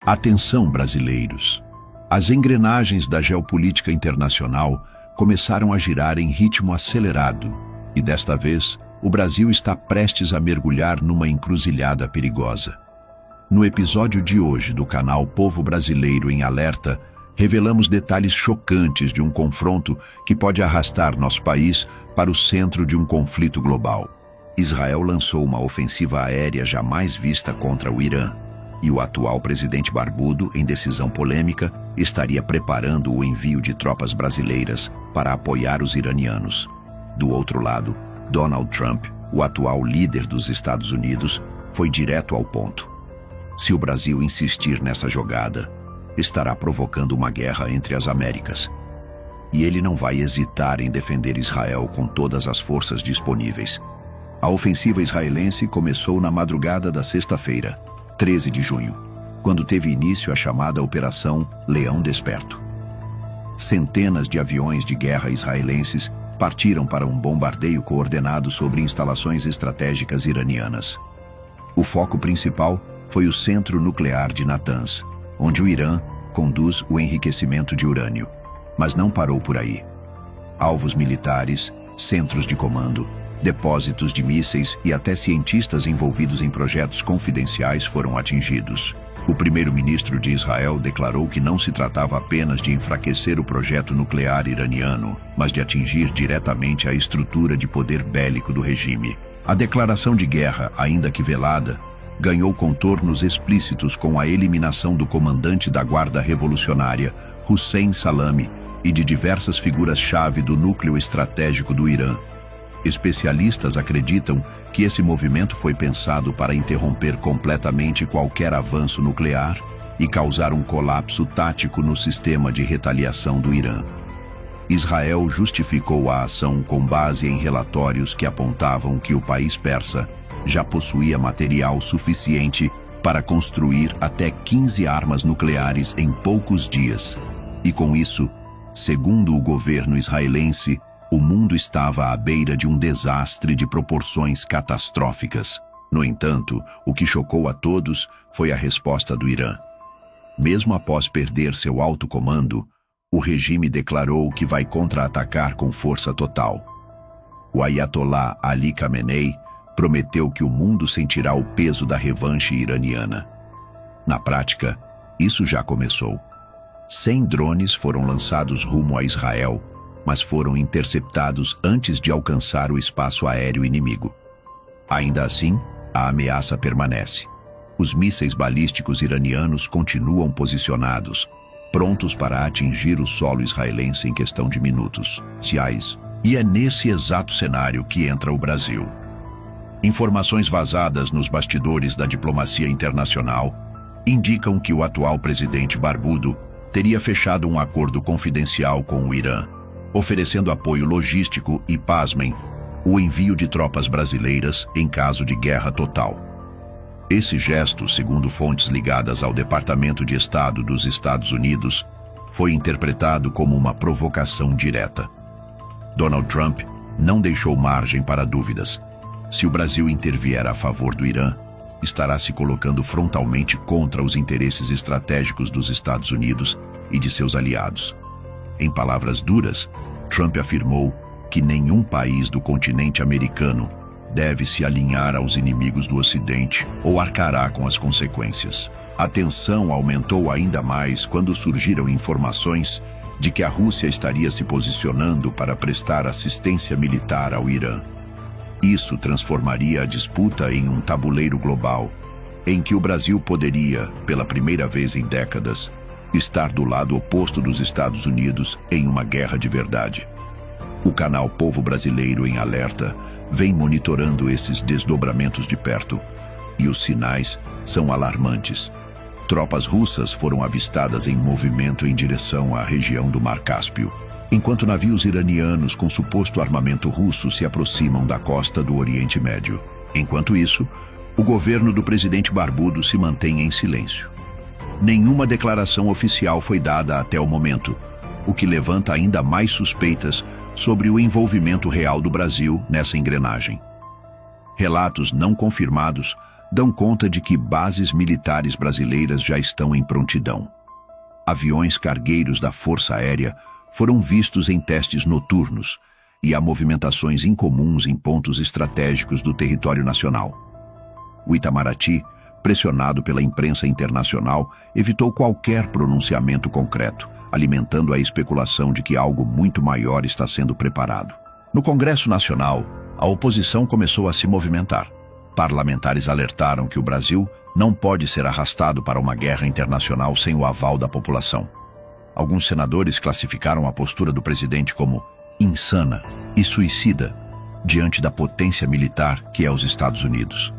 Atenção, brasileiros! As engrenagens da geopolítica internacional começaram a girar em ritmo acelerado e, desta vez, o Brasil está prestes a mergulhar numa encruzilhada perigosa. No episódio de hoje do canal Povo Brasileiro em Alerta, revelamos detalhes chocantes de um confronto que pode arrastar nosso país para o centro de um conflito global. Israel lançou uma ofensiva aérea jamais vista contra o Irã, e o atual presidente barbudo, em decisão polêmica, estaria preparando o envio de tropas brasileiras para apoiar os iranianos. Do outro lado, Donald Trump, o atual líder dos Estados Unidos, foi direto ao ponto. Se o Brasil insistir nessa jogada, estará provocando uma guerra entre as Américas. E ele não vai hesitar em defender Israel com todas as forças disponíveis. A ofensiva israelense começou na madrugada da sexta-feira, 13 de junho, quando teve início a chamada Operação Leão Desperto. Centenas de aviões de guerra israelenses partiram para um bombardeio coordenado sobre instalações estratégicas iranianas. O foco principal foi o centro nuclear de Natanz, onde o Irã conduz o enriquecimento de urânio. Mas não parou por aí. Alvos militares, centros de comando, depósitos de mísseis e até cientistas envolvidos em projetos confidenciais foram atingidos. O primeiro-ministro de Israel declarou que não se tratava apenas de enfraquecer o projeto nuclear iraniano, mas de atingir diretamente a estrutura de poder bélico do regime. A declaração de guerra, ainda que velada, ganhou contornos explícitos com a eliminação do comandante da Guarda Revolucionária, Hussein Salami, e de diversas figuras-chave do núcleo estratégico do Irã. Especialistas acreditam que esse movimento foi pensado para interromper completamente qualquer avanço nuclear e causar um colapso tático no sistema de retaliação do Irã. Israel justificou a ação com base em relatórios que apontavam que o país persa já possuía material suficiente para construir até 15 armas nucleares em poucos dias. E com isso, segundo o governo israelense, o mundo estava à beira de um desastre de proporções catastróficas. No entanto, o que chocou a todos foi a resposta do Irã. Mesmo após perder seu alto comando, o regime declarou que vai contra-atacar com força total. O Ayatollah Ali Khamenei prometeu que o mundo sentirá o peso da revanche iraniana. Na prática, isso já começou. 100 drones foram lançados rumo a Israel, mas foram interceptados antes de alcançar o espaço aéreo inimigo. Ainda assim, a ameaça permanece. Os mísseis balísticos iranianos continuam posicionados, prontos para atingir o solo israelense em questão de minutos. E é nesse exato cenário que entra o Brasil. Informações vazadas nos bastidores da diplomacia internacional indicam que o atual presidente barbudo teria fechado um acordo confidencial com o Irã, oferecendo apoio logístico e, pasmem, o envio de tropas brasileiras em caso de guerra total. Esse gesto, segundo fontes ligadas ao Departamento de Estado dos Estados Unidos, foi interpretado como uma provocação direta. Donald Trump não deixou margem para dúvidas. Se o Brasil intervier a favor do Irã, estará se colocando frontalmente contra os interesses estratégicos dos Estados Unidos e de seus aliados. Em palavras duras, Trump afirmou que nenhum país do continente americano deve se alinhar aos inimigos do Ocidente ou arcará com as consequências. A tensão aumentou ainda mais quando surgiram informações de que a Rússia estaria se posicionando para prestar assistência militar ao Irã. Isso transformaria a disputa em um tabuleiro global, em que o Brasil poderia, pela primeira vez em décadas, estar do lado oposto dos Estados Unidos em uma guerra de verdade. O canal Povo Brasileiro em Alerta vem monitorando esses desdobramentos de perto, e os sinais são alarmantes. Tropas russas foram avistadas em movimento em direção à região do Mar Cáspio, enquanto navios iranianos com suposto armamento russo se aproximam da costa do Oriente Médio. Enquanto isso, o governo do presidente barbudo se mantém em silêncio. Nenhuma declaração oficial foi dada até o momento, o que levanta ainda mais suspeitas sobre o envolvimento real do Brasil nessa engrenagem. Relatos não confirmados dão conta de que bases militares brasileiras já estão em prontidão. Aviões cargueiros da Força Aérea foram vistos em testes noturnos e há movimentações incomuns em pontos estratégicos do território nacional. O Itamaraty, pressionado pela imprensa internacional, evitou qualquer pronunciamento concreto, alimentando a especulação de que algo muito maior está sendo preparado. No Congresso Nacional, a oposição começou a se movimentar. Parlamentares alertaram que o Brasil não pode ser arrastado para uma guerra internacional sem o aval da população. Alguns senadores classificaram a postura do presidente como insana e suicida diante da potência militar que é os Estados Unidos.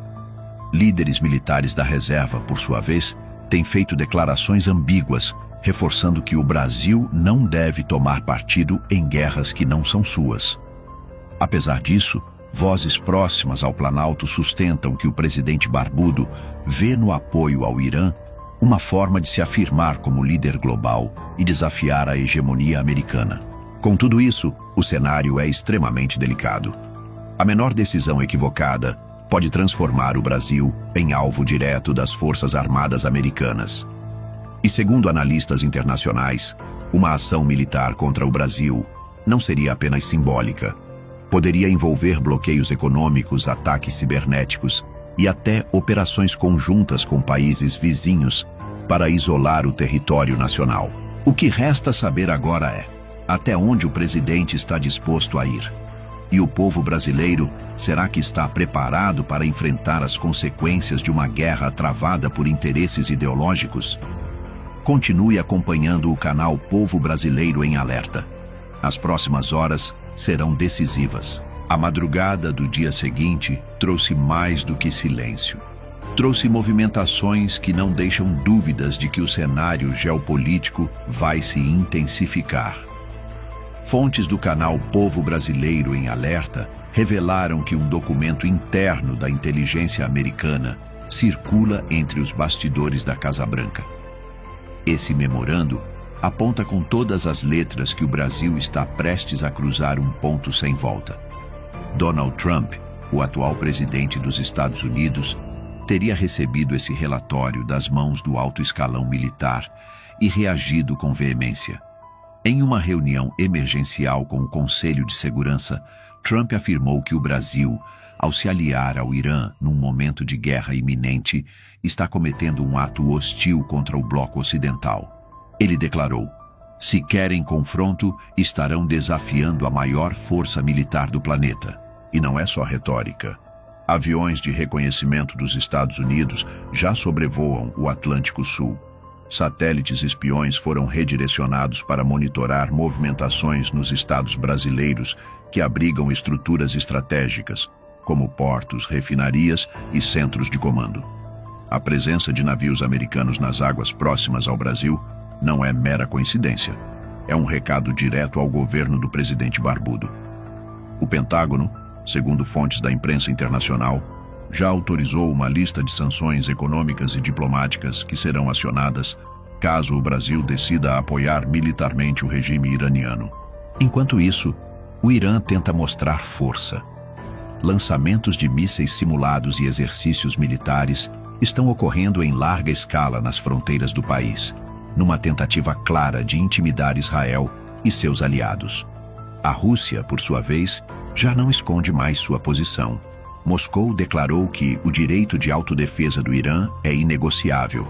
Líderes militares da reserva, por sua vez, têm feito declarações ambíguas, reforçando que o Brasil não deve tomar partido em guerras que não são suas. Apesar disso, vozes próximas ao Planalto sustentam que o presidente barbudo vê no apoio ao Irã uma forma de se afirmar como líder global e desafiar a hegemonia americana. Com tudo isso, o cenário é extremamente delicado. A menor decisão equivocada pode transformar o Brasil em alvo direto das Forças Armadas Americanas. E segundo analistas internacionais, uma ação militar contra o Brasil não seria apenas simbólica. Poderia envolver bloqueios econômicos, ataques cibernéticos e até operações conjuntas com países vizinhos para isolar o território nacional. O que resta saber agora é até onde o presidente está disposto a ir. E o povo brasileiro, será que está preparado para enfrentar as consequências de uma guerra travada por interesses ideológicos? Continue acompanhando o canal Povo Brasileiro em Alerta. As próximas horas serão decisivas. A madrugada do dia seguinte trouxe mais do que silêncio. Trouxe movimentações que não deixam dúvidas de que o cenário geopolítico vai se intensificar. Fontes do canal Povo Brasileiro em Alerta revelaram que um documento interno da inteligência americana circula entre os bastidores da Casa Branca. Esse memorando aponta com todas as letras que o Brasil está prestes a cruzar um ponto sem volta. Donald Trump, o atual presidente dos Estados Unidos, teria recebido esse relatório das mãos do alto escalão militar e reagido com veemência. Em uma reunião emergencial com o Conselho de Segurança, Trump afirmou que o Brasil, ao se aliar ao Irã num momento de guerra iminente, está cometendo um ato hostil contra o bloco ocidental. Ele declarou: "Se querem confronto, estarão desafiando a maior força militar do planeta." E não é só retórica. Aviões de reconhecimento dos Estados Unidos já sobrevoam o Atlântico Sul. Satélites espiões foram redirecionados para monitorar movimentações nos estados brasileiros que abrigam estruturas estratégicas, como portos, refinarias e centros de comando. A presença de navios americanos nas águas próximas ao Brasil não é mera coincidência. É um recado direto ao governo do presidente barbudo. O Pentágono, segundo fontes da imprensa internacional, já autorizou uma lista de sanções econômicas e diplomáticas que serão acionadas caso o Brasil decida apoiar militarmente o regime iraniano. Enquanto isso, o Irã tenta mostrar força. Lançamentos de mísseis simulados e exercícios militares estão ocorrendo em larga escala nas fronteiras do país, numa tentativa clara de intimidar Israel e seus aliados. A Rússia, por sua vez, já não esconde mais sua posição. Moscou declarou que o direito de autodefesa do Irã é inegociável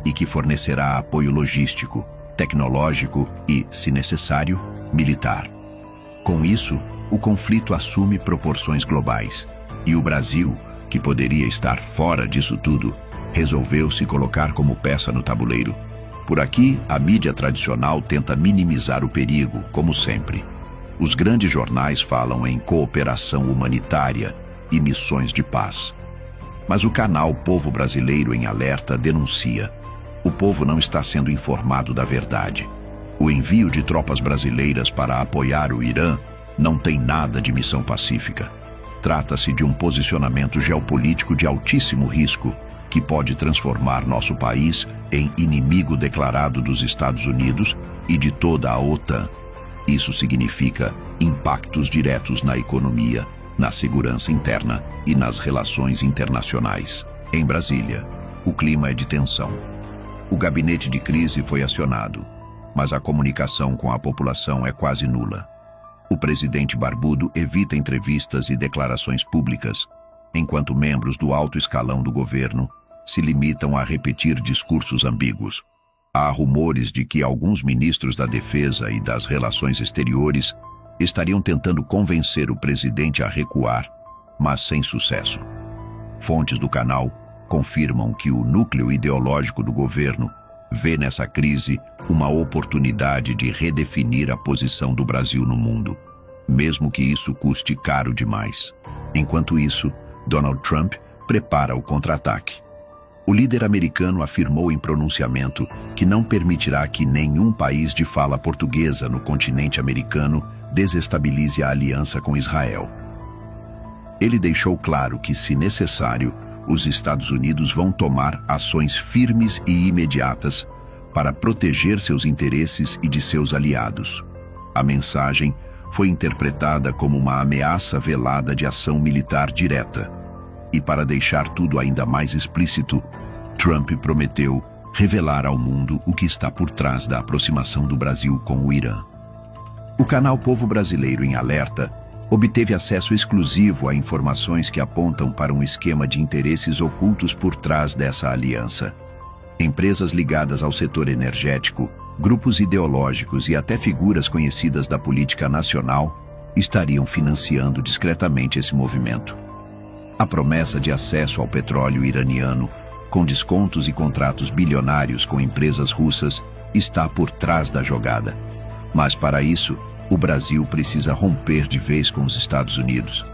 e que fornecerá apoio logístico, tecnológico e, se necessário, militar. Com isso, o conflito assume proporções globais e o Brasil, que poderia estar fora disso tudo, resolveu se colocar como peça no tabuleiro. Por aqui, a mídia tradicional tenta minimizar o perigo, como sempre. Os grandes jornais falam em cooperação humanitária e missões de paz. Mas o canal Povo Brasileiro em Alerta denuncia: o povo não está sendo informado da verdade. O envio de tropas brasileiras para apoiar o Irã não tem nada de missão pacífica. Trata-se de um posicionamento geopolítico de altíssimo risco que pode transformar nosso país em inimigo declarado dos Estados Unidos e de toda a OTAN. Isso significa impactos diretos na economia, na segurança interna e nas relações internacionais. Em Brasília, o clima é de tensão. O gabinete de crise foi acionado, mas a comunicação com a população é quase nula. O presidente barbudo evita entrevistas e declarações públicas, enquanto membros do alto escalão do governo se limitam a repetir discursos ambíguos. Há rumores de que alguns ministros da Defesa e das Relações Exteriores estariam tentando convencer o presidente a recuar, mas sem sucesso. Fontes do canal confirmam que o núcleo ideológico do governo vê nessa crise uma oportunidade de redefinir a posição do Brasil no mundo, mesmo que isso custe caro demais. Enquanto isso, Donald Trump prepara o contra-ataque. O líder americano afirmou em pronunciamento que não permitirá que nenhum país de fala portuguesa no continente americano desestabilize a aliança com Israel. Ele deixou claro que, se necessário, os Estados Unidos vão tomar ações firmes e imediatas para proteger seus interesses e de seus aliados. A mensagem foi interpretada como uma ameaça velada de ação militar direta. E para deixar tudo ainda mais explícito, Trump prometeu revelar ao mundo o que está por trás da aproximação do Brasil com o Irã. O canal Povo Brasileiro em Alerta obteve acesso exclusivo a informações que apontam para um esquema de interesses ocultos por trás dessa aliança. Empresas ligadas ao setor energético, grupos ideológicos e até figuras conhecidas da política nacional estariam financiando discretamente esse movimento. A promessa de acesso ao petróleo iraniano, com descontos e contratos bilionários com empresas russas, está por trás da jogada. Mas para isso, o Brasil precisa romper de vez com os Estados Unidos.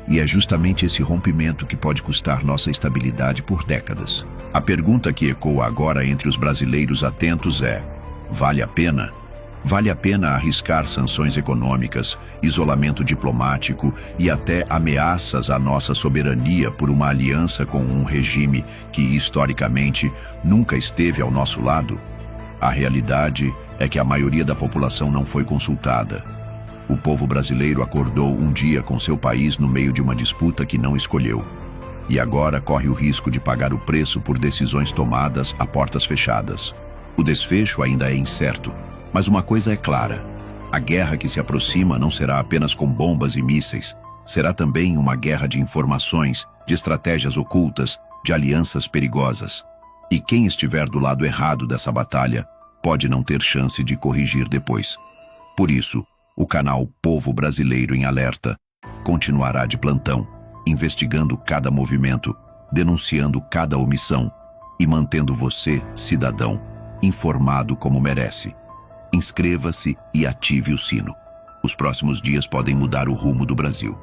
E é justamente esse rompimento que pode custar nossa estabilidade por décadas. A pergunta que ecoa agora entre os brasileiros atentos é: vale a pena? Vale a pena arriscar sanções econômicas, isolamento diplomático e até ameaças à nossa soberania por uma aliança com um regime que, historicamente, nunca esteve ao nosso lado? A realidade é que a maioria da população não foi consultada. O povo brasileiro acordou um dia com seu país no meio de uma disputa que não escolheu. E agora corre o risco de pagar o preço por decisões tomadas a portas fechadas. O desfecho ainda é incerto, mas uma coisa é clara: a guerra que se aproxima não será apenas com bombas e mísseis, será também uma guerra de informações, de estratégias ocultas, de alianças perigosas. E quem estiver do lado errado dessa batalha pode não ter chance de corrigir depois. Por isso, o canal Povo Brasileiro em Alerta continuará de plantão, investigando cada movimento, denunciando cada omissão e mantendo você, cidadão, informado como merece. Inscreva-se e ative o sino. Os próximos dias podem mudar o rumo do Brasil.